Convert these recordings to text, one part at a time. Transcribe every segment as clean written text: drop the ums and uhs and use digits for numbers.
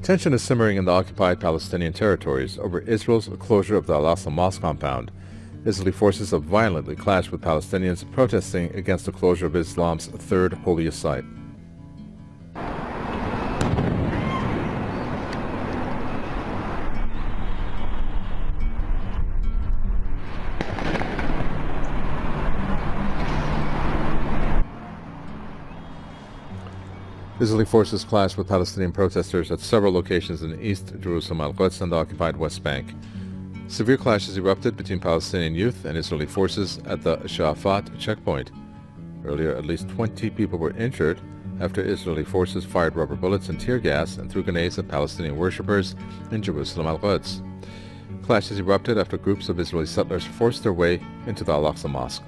Tension is simmering in the occupied Palestinian territories over Israel's closure of the Al-Aqsa Mosque compound. Israeli forces have violently clashed with Palestinians protesting against the closure of Islam's third holiest site. Israeli forces clashed with Palestinian protesters at several locations in East Jerusalem, Al-Quds, and the occupied West Bank. Severe clashes erupted between Palestinian youth and Israeli forces at the Shafat checkpoint. Earlier, at least 20 people were injured after Israeli forces fired rubber bullets and tear gas and threw grenades at Palestinian worshippers in Jerusalem, Al-Quds. Clashes erupted after groups of Israeli settlers forced their way into the Al-Aqsa Mosque.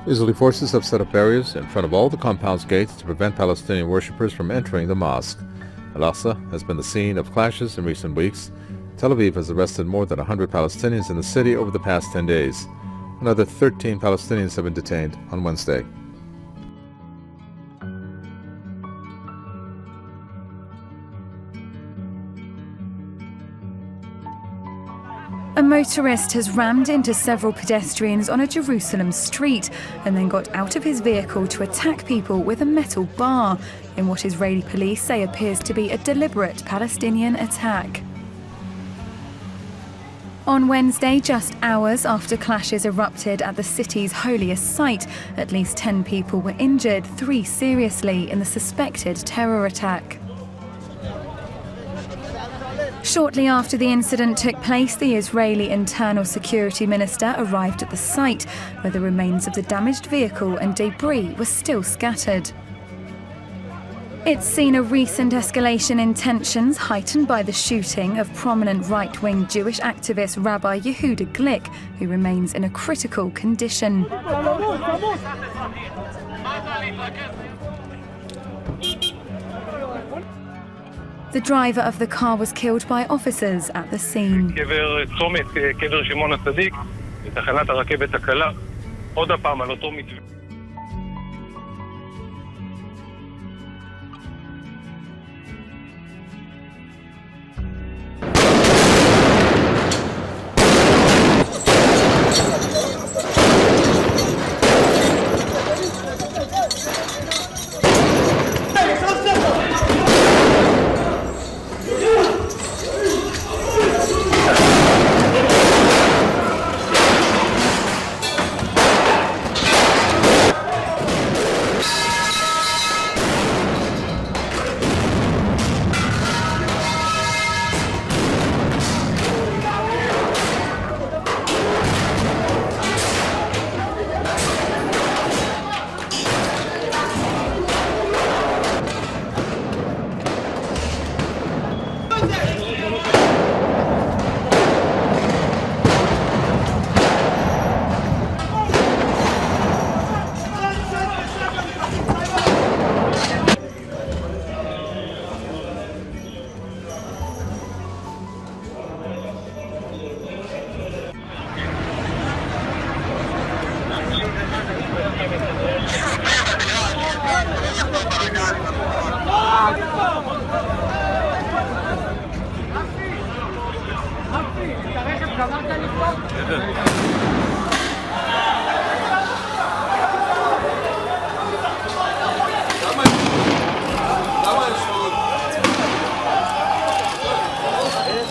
Israeli forces have set up barriers in front of all the compound's gates to prevent Palestinian worshippers from entering the mosque. Al-Aqsa has been the scene of clashes in recent weeks. Tel Aviv has arrested more than 100 Palestinians in the city over the past 10 days. Another 13 Palestinians have been detained on Wednesday. A motorist has rammed into several pedestrians on a Jerusalem street and then got out of his vehicle to attack people with a metal bar, in what Israeli police say appears to be a deliberate Palestinian attack. On Wednesday, just hours after clashes erupted at the city's holiest site, at least 10 people were injured, 3 seriously, in the suspected terror attack. Shortly after the incident took place, the Israeli Internal Security Minister arrived at the site, where the remains of the damaged vehicle and debris were still scattered. It's seen a recent escalation in tensions heightened by the shooting of prominent right-wing Jewish activist Rabbi Yehuda Glick, who remains in a critical condition. The driver of the car was killed by officers at the scene.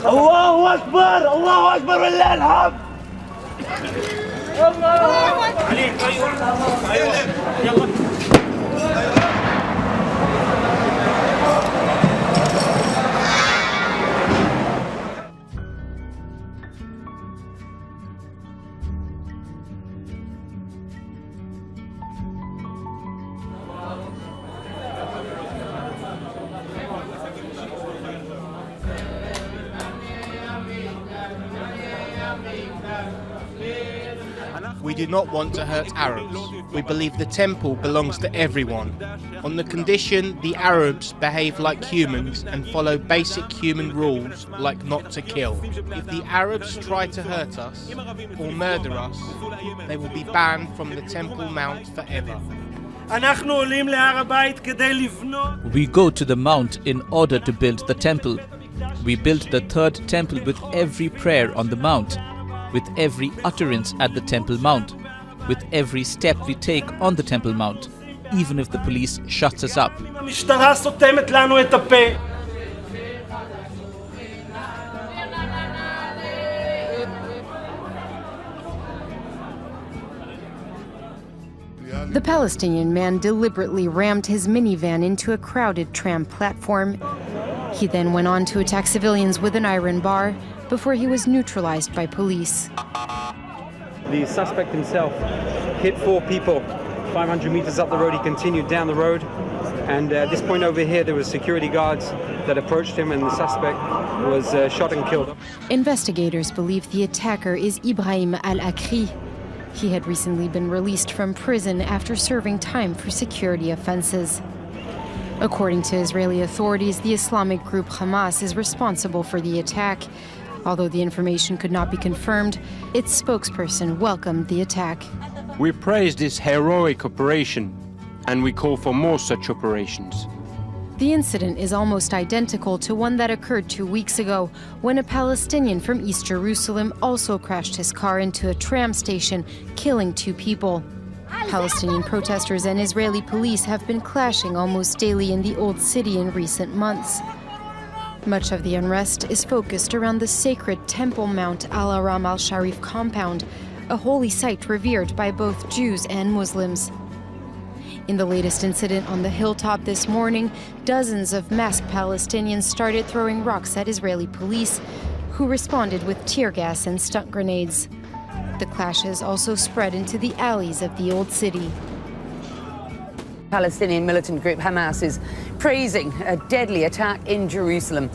الله أكبر الله أكبر ولله الحمد. عليك يلا. We do not want to hurt Arabs. We believe the temple belongs to everyone, on the condition the Arabs behave like humans and follow basic human rules like not to kill. If the Arabs try to hurt us or murder us, they will be banned from the Temple Mount forever. We go to the mount in order to build the temple. We built the third temple with every prayer on the mount, with every utterance at the Temple Mount, with every step we take on the Temple Mount, even if the police shuts us up. The Palestinian man deliberately rammed his minivan into a crowded tram platform. He then went on to attack civilians with an iron bar before he was neutralized by police. The suspect himself hit 4 people. 500 meters up the road, he continued down the road. And at this point over here, there were security guards that approached him, and the suspect was shot and killed. Investigators believe the attacker is Ibrahim al-Akri. He had recently been released from prison after serving time for security offenses. According to Israeli authorities, the Islamic group Hamas is responsible for the attack. Although the information could not be confirmed, its spokesperson welcomed the attack. We praise this heroic operation, and we call for more such operations. The incident is almost identical to one that occurred 2 weeks ago, when a Palestinian from East Jerusalem also crashed his car into a tram station, killing 2 people. Palestinian protesters and Israeli police have been clashing almost daily in the Old City in recent months. Much of the unrest is focused around the sacred Temple Mount Al-Aram al-Sharif compound, a holy site revered by both Jews and Muslims. In the latest incident on the hilltop this morning, dozens of masked Palestinians started throwing rocks at Israeli police, who responded with tear gas and stun grenades. The clashes also spread into the alleys of the Old City. Palestinian militant group Hamas is praising a deadly attack in Jerusalem.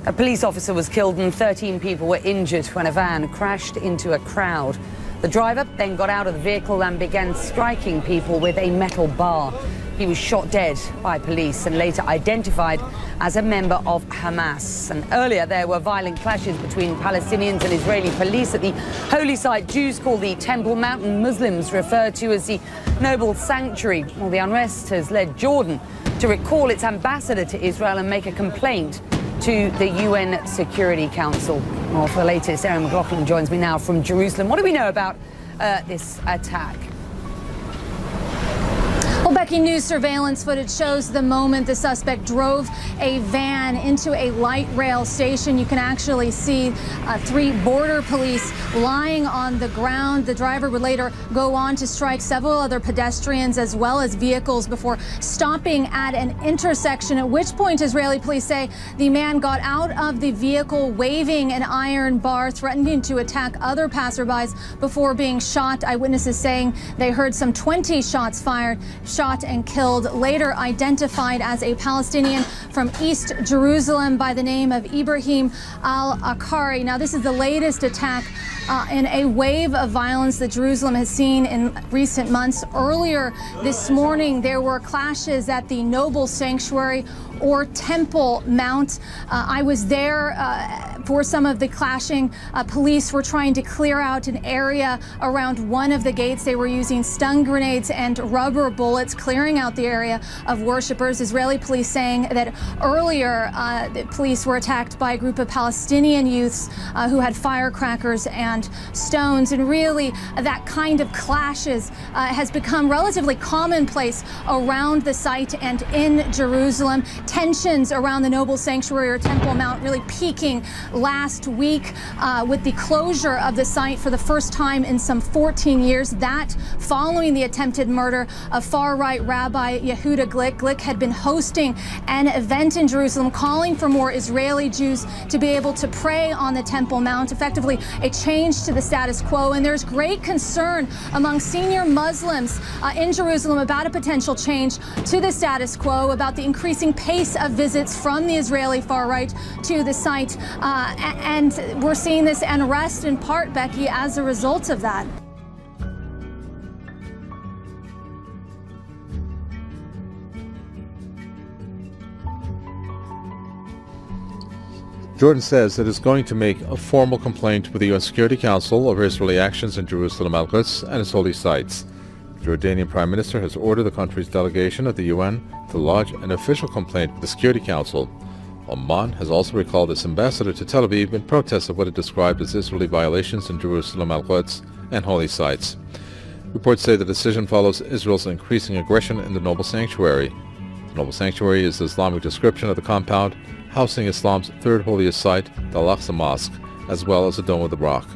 A police officer was killed and 13 people were injured when a van crashed into a crowd. The driver then got out of the vehicle and began striking people with a metal bar. He was shot dead by police and later identified as a member of Hamas. And earlier there were violent clashes between Palestinians and Israeli police at the holy site Jews call the Temple Mount and Muslims refer to as the Noble Sanctuary. Well, the unrest has led Jordan to recall its ambassador to Israel and make a complaint to the UN Security Council. Well, for the latest, Erin McLaughlin joins me now from Jerusalem. What do we know about this attack? Well, Becky, news surveillance footage shows the moment the suspect drove a van into a light rail station. You can actually see 3 border police lying on the ground. The driver would later go on to strike several other pedestrians as well as vehicles before stopping at an intersection, at which point Israeli police say the man got out of the vehicle waving an iron bar, threatening to attack other passerbys before being shot. Eyewitnesses saying they heard some 20 shots fired, shot and killed, later identified as a Palestinian from East Jerusalem by the name of Ibrahim al-Akri. Now, this is the latest attack in a wave of violence that Jerusalem has seen in recent months. Earlier this morning, there were clashes at the Noble Sanctuary or Temple Mount. I was there for some of the clashing. Police were trying to clear out an area around one of the gates. They were using stun grenades and rubber bullets, clearing out the area of worshipers. Israeli police saying that earlier the police were attacked by a group of Palestinian youths who had firecrackers and stones. And really, that kind of clashes has become relatively commonplace around the site and in Jerusalem. Tensions around the Noble Sanctuary or Temple Mount really peaking last week with the closure of the site for the first time in some 14 years. That following the attempted murder of far-right Rabbi Yehuda Glick. Glick had been hosting an event in Jerusalem calling for more Israeli Jews to be able to pray on the Temple Mount, effectively a change to the status quo. And there's great concern among senior Muslims in Jerusalem about a potential change to the status quo, about the increasing pace of visits from the Israeli far right to the site. And we're seeing this unrest in part, Becky, as a result of that. Jordan says it is going to make a formal complaint with the UN Security Council over Israeli actions in Jerusalem Al-Quds and its holy sites. The Jordanian Prime Minister has ordered the country's delegation at the UN to lodge an official complaint with the Security Council. Oman has also recalled its ambassador to Tel Aviv in protest of what it described as Israeli violations in Jerusalem Al-Quds and holy sites. Reports say the decision follows Israel's increasing aggression in the Noble Sanctuary. The Noble Sanctuary is the Islamic description of the compound housing Islam's third holiest site, the Al-Aqsa Mosque, as well as the Dome of the Rock.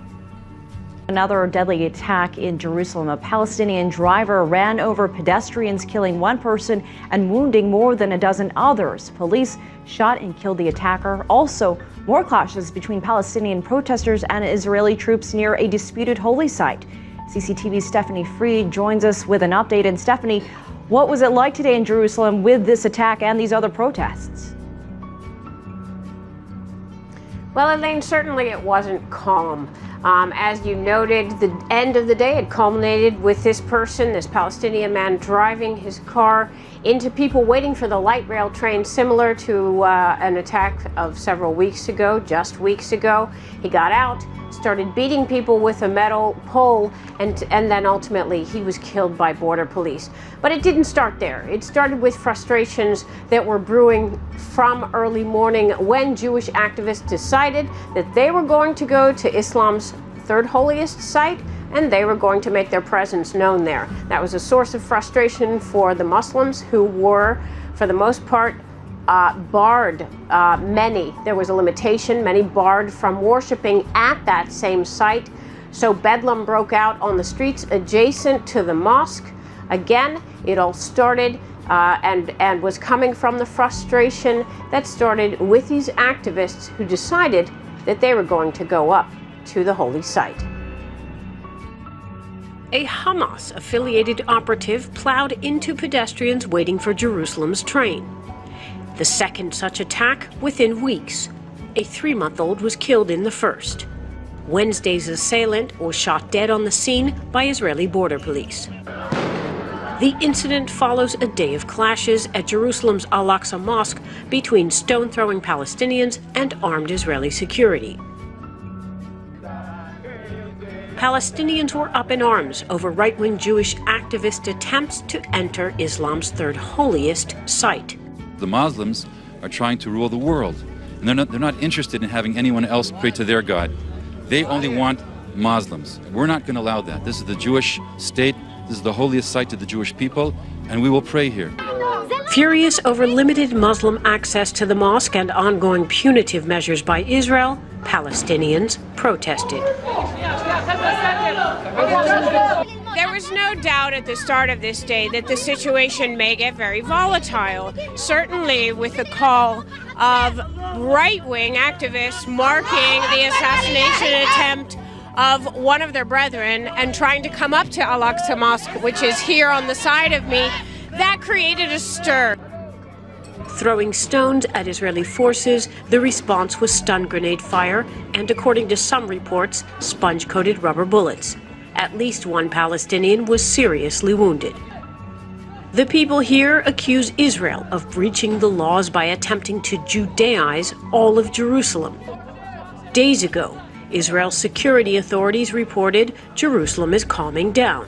Another deadly attack in Jerusalem. A Palestinian driver ran over pedestrians, killing one person and wounding more than a dozen others. Police shot and killed the attacker. Also, more clashes between Palestinian protesters and Israeli troops near a disputed holy site. CCTV's Stephanie Freed joins us with an update. And Stephanie, what was it like today in Jerusalem with this attack and these other protests? Well, Elaine, certainly it wasn't calm. As you noted, the end of the day had culminated with this person, this Palestinian man, driving his car into people waiting for the light rail train, similar to an attack of several weeks ago, just weeks ago. He got out, started beating people with a metal pole, and then ultimately he was killed by border police. But it didn't start there. It started with frustrations that were brewing from early morning when Jewish activists decided that they were going to go to Islam's third holiest site and they were going to make their presence known there. That was a source of frustration for the Muslims, who were, for the most part, barred. There was a limitation, many barred from worshiping at that same site. So bedlam broke out on the streets adjacent to the mosque. Again, it all started and was coming from the frustration that started with these activists who decided that they were going to go up to the holy site. A Hamas-affiliated operative plowed into pedestrians waiting for Jerusalem's train. The second such attack within weeks. A 3-month-old was killed in the first. Wednesday's assailant was shot dead on the scene by Israeli border police. The incident follows a day of clashes at Jerusalem's Al-Aqsa Mosque between stone-throwing Palestinians and armed Israeli security. Palestinians were up in arms over right-wing Jewish activist attempts to enter Islam's third holiest site. The Muslims are trying to rule the world, and they're not interested in having anyone else pray to their God. They only want Muslims. We're not going to allow that. This is the Jewish state. This is the holiest site to the Jewish people, and we will pray here. Furious over limited Muslim access to the mosque and ongoing punitive measures by Israel, Palestinians protested. There was no doubt at the start of this day that the situation may get very volatile, certainly with the call of right-wing activists marking the assassination attempt of one of their brethren and trying to come up to Al-Aqsa Mosque, which is here on the side of me. That created a stir. Throwing stones at Israeli forces, the response was stun grenade fire and, according to some reports, sponge-coated rubber bullets. At least one Palestinian was seriously wounded. The people here accuse Israel of breaching the laws by attempting to Judaize all of Jerusalem. Days ago, Israel's security authorities reported Jerusalem is calming down.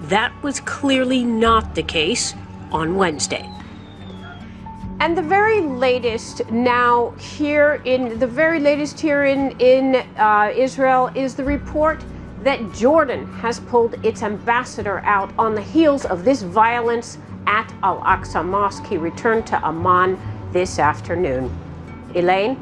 That was clearly not the case on Wednesday. And the very latest now here in Israel is the report that Jordan has pulled its ambassador out on the heels of this violence at Al-Aqsa Mosque. He returned to Amman this afternoon. Elaine?